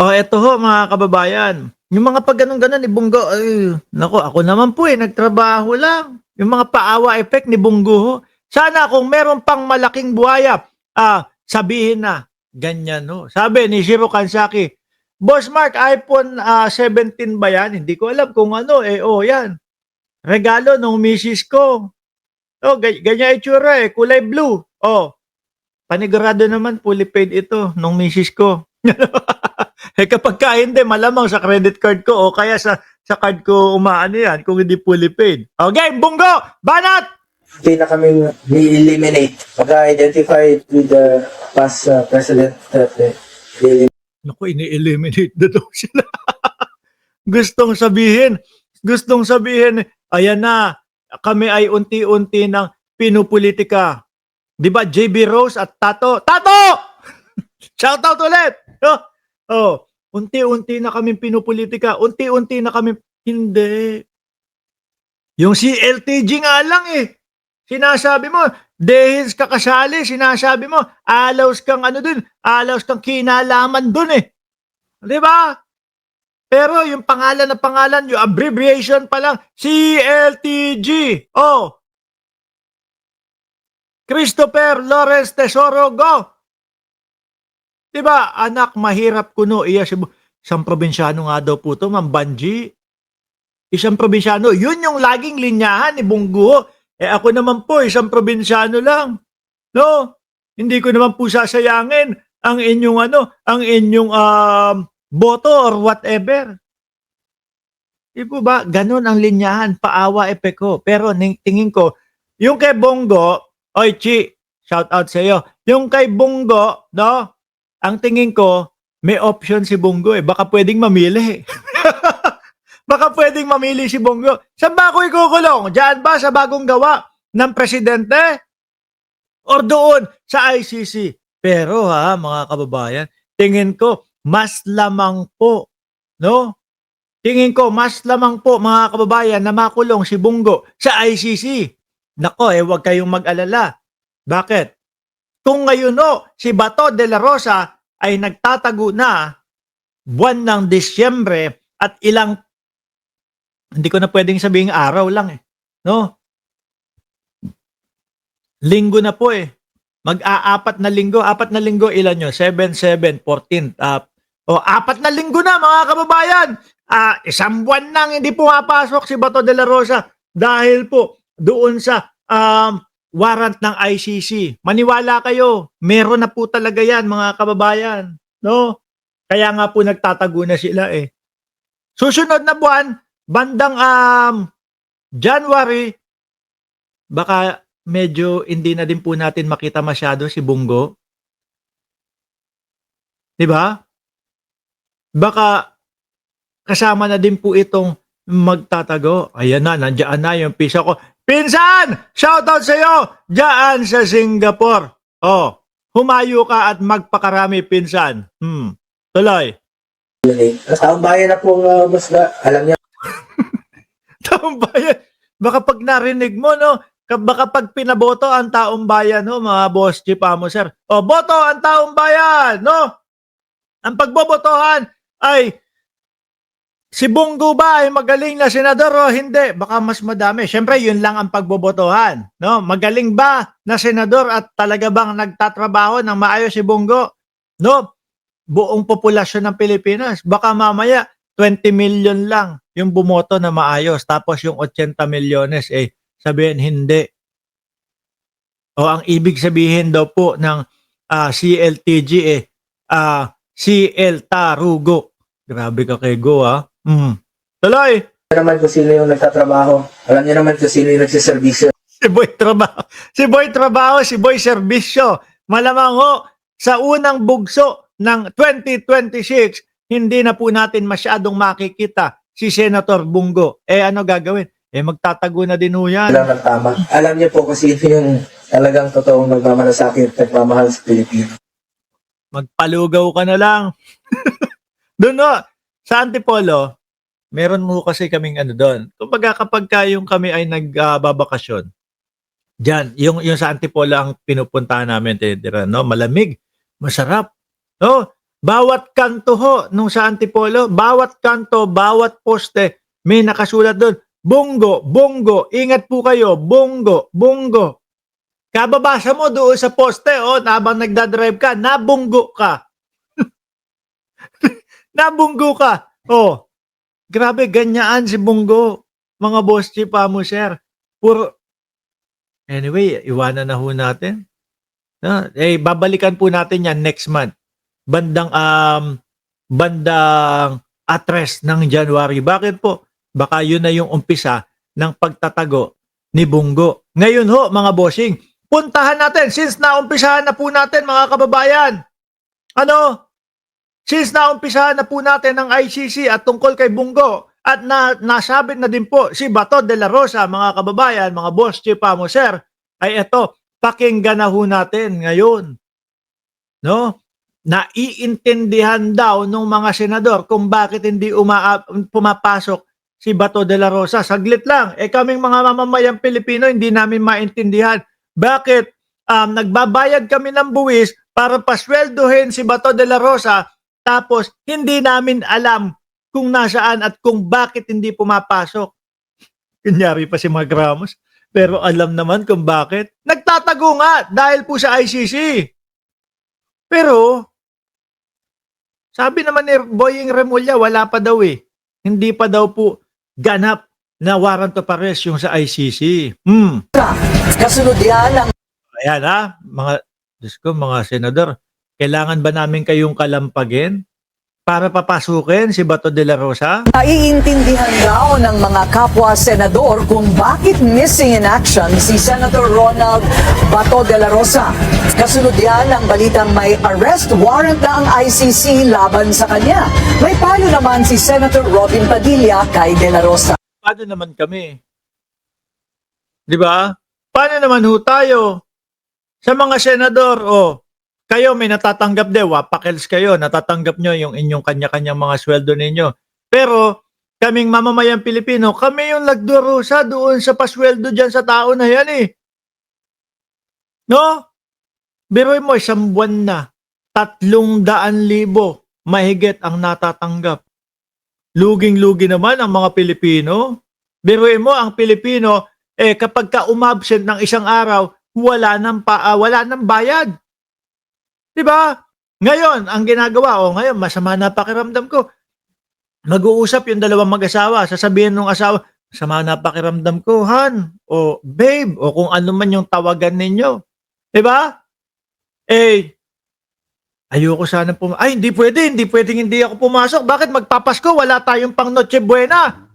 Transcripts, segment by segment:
Oh, eto ho mga kababayan, yung mga 'pag gano'n-gano'n ni Bongo, ay naku ako naman po, nagtrabaho lang. Yung mga paawa effect ni Bongo ho. Sana kung meron pang malaking buhaya, sabihin na, ganyan ho. Sabi ni Shiro Kansaki, "Boss Mark, iPhone, 17 ba 'yan?" Hindi ko alam kung ano, eh, oh 'yan, regalo nung misis ko. Oh, ganyan itsura, eh, kulay blue. Oh, panigurado naman fully paid ito nung misis ko. Eh, kapagka hindi malamang sa credit card ko o kaya sa card ko umaano yan kung hindi fully paid. Okay, Bunggo! Banat! Hindi na kami ni-eliminate. Pagka-identified with the past president that Naku, ini-eliminate na daw sila. Gustong sabihin, ayan na, kami ay unti-unti ng pinupolitika. Di ba, JB Rose at Tato? Tato! Shoutout ulit! Oh, oh, unti-unti na kami pinupolitika. Unti-unti na kami, hindi. Yung si LTG nga lang eh. Sinasabi mo, dahil kakasali, sinasabi mo, alaws kang ano dun, alaws kang kinalaman dun eh. Di ba? Pero yung pangalan na pangalan, yung abbreviation pa lang, CLTG. Oh, Christopher Lawrence Tesoro, go. Di ba, anak, mahirap kuno. Isang probinsyano nga daw po to, Ma'am Banji. Isang probinsyano. Yun yung laging linyahan ni Bunggo. Eh ako naman po, isang probinsyano lang. No? Hindi ko naman po sasayangin ang inyong ang inyong boto or whatever. Di po ba? Ganun ang linyahan, paawa epeko. Pero tingin ko, yung kay Bongo, oy Chi, shout out sa iyo. Yung kay Bongo, no? Ang tingin ko, may option si Bongo eh. Baka pwedeng mamili. Baka pwedeng mamili si Bongo. Saan ba ako ikukulong? Diyan ba sa bagong gawa ng presidente? Or doon sa ICC? Pero mga kababayan, tingin ko, mas lamang po, no? Tingin ko, mas lamang po, mga kababayan, na makulong si Bongo sa ICC. Nako, huwag kayong mag-alala. Bakit? Kung ngayon si Bato de la Rosa ay nagtatago na buwan ng Disyembre at hindi ko na pwedeng sabihin araw lang eh. No? Linggo na po eh. Mag-aapat na linggo, ilan nyo? 7, 7, 14. 4 na linggo na mga kababayan. Isang buwan nang hindi pumapasok si Bato de la Rosa dahil po doon sa warrant ng ICC. Maniwala kayo, meron na po talaga yan mga kababayan. No? Kaya nga po nagtatago na sila eh. Susunod na buwan, bandang January, baka medyo hindi na din po natin makita masyado si Bongo. 'Di ba? Baka kasama na din po itong magtatago. Ayan na, nandiyan na yung piso ko. Pinsan! Shoutout sa iyo! Diyan sa Singapore. Oh, humayo ka at magpakarami, pinsan. Tuloy. taong bayan na pong alam niya. Taong bayan. Baka pag narinig mo, no? Baka pag pinaboto ang taong bayan, no, mga boss chief amo, sir. O, boto ang taong bayan, no? Ang pagbobotohan ay si Bongo ba ay magaling na senador o hindi? Baka mas madami. Siyempre, yun lang ang pagbobotohan. No? Magaling ba na senador at talaga bang nagtatrabaho ng maayos si Bongo? No? Buong populasyon ng Pilipinas. Baka mamaya 20 million lang yung bumoto na maayos. Tapos yung 80 milyones, sabihin hindi. O ang ibig sabihin daw po ng CLTG CL Tarugo. Grabe ka kay Go Tuloy! Alam naman kung sino yung nagtatrabaho. Alam niyo naman kung sino yung nagsiservisyo. Si Boy Trabaho, si Boy Serbisyo. Malamang sa unang bugso ng 2026, hindi na po natin masyadong makikita si Senator Bongo. Ano gagawin? Magtatago na din yan. Alam ng tama. Alam niyo po kung sino yung talagang totoong nagmamalasakit at nagmamahal sa Pilipinas. Magpalugaw ka na lang. Doon sa Antipolo, meron mo kasi kaming doon. Kumbaga kapag yung kami ay nagbabakasyon, diyan, yung sa Antipolo ang pinupuntahan namin, no? Malamig, masarap. No? Bawat kanto ho nung sa Antipolo, bawat kanto, bawat poste, may nakasulat doon, Bungo, Bungo, ingat po kayo, Bungo, Bungo. Kababasa mo doon sa poste, habang nagdadrive ka, nabunggo ka. Nabunggo ka. Grabe, ganyaan si Bungo. Mga boss chief, mo, sir. Anyway, iwanan na ho natin. Babalikan po natin yan next month. Bandang atres ng January. Bakit po? Baka yun na yung umpisa ng pagtatago ni Bungo. Ngayon ho, mga bossing, puntahan natin since naumpisahan na po natin, mga kababayan. Since naumpisahan na po natin ang ICC at tungkol kay Bungo at nasabit na din po si Bato de la Rosa, mga kababayan, mga boss chief, mo, sir, ay eto, pakinggan na ho natin ngayon. Naiintindihan daw ng mga senador kung bakit hindi pumapasok si Bato de la Rosa. Saglit lang, kaming mga mamamayang Pilipino hindi namin maintindihan bakit nagbabayad kami ng buwis para pasweldohin si Bato de la Rosa, tapos hindi namin alam kung nasaan at kung bakit hindi pumapasok. Kunyari pa si Mag Ramos, pero alam naman kung bakit. Nagtatago nga dahil po sa ICC. Pero sabi naman ni Boying Remulla, wala pa daw eh. Hindi pa daw po ganap na warrant of arrest yung sa ICC. Kasunod yan ang Ayan Diyos ko, mga senador, kailangan ba namin kayong kalampagin para papasukin si Bato de la Rosa? naiintindihan daw ng mga kapwa senador kung bakit missing in action si Senator Ronald Bato de la Rosa. Kasunod yan ang balitang may arrest warrant na ang ICC laban sa kanya. May payo naman si Senator Robin Padilla kay de la Rosa. Paano naman kami? Di ba? Paano naman ho tayo? Sa mga senador, kayo may natatanggap wapakels kayo, natatanggap nyo yung inyong kanya-kanyang mga sweldo ninyo. Pero kaming mamamayang Pilipino, kami yung nagdurusa doon sa pasweldo dyan sa tao na yan eh. Biruin mo, isang buwan na, 300,000 mahigit ang natatanggap. Luging-lugi naman ang mga Pilipino. Biruin mo, ang Pilipino, kapag ka umabsent ng isang araw, wala nang bayad. Diba? Ngayon, ang ginagawa, ngayon, masama na pakiramdam ko. Mag-uusap yung dalawang mag-asawa, sasabihin ng asawa, masama na pakiramdam ko, Han, o babe, o kung ano man yung tawagan ninyo. Diba? Ayoko sana hindi pwedeng hindi ako pumasok. Bakit magpapasko? Wala tayong pang Noche Buena.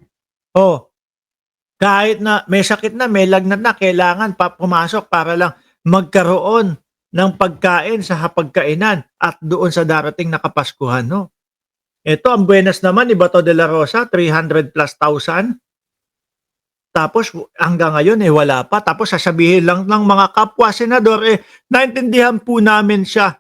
Kahit na may sakit na, may lagnat na, kailangan pumasok para lang magkaroon ng pagkain sa hapagkainan at doon sa darating na Kapaskuhan. Ito, ang buenas naman ni Bato de la Rosa, 300,000+. Tapos hanggang ngayon wala pa. Tapos sasabihin lang ng mga kapwa senador, naintindihan po namin siya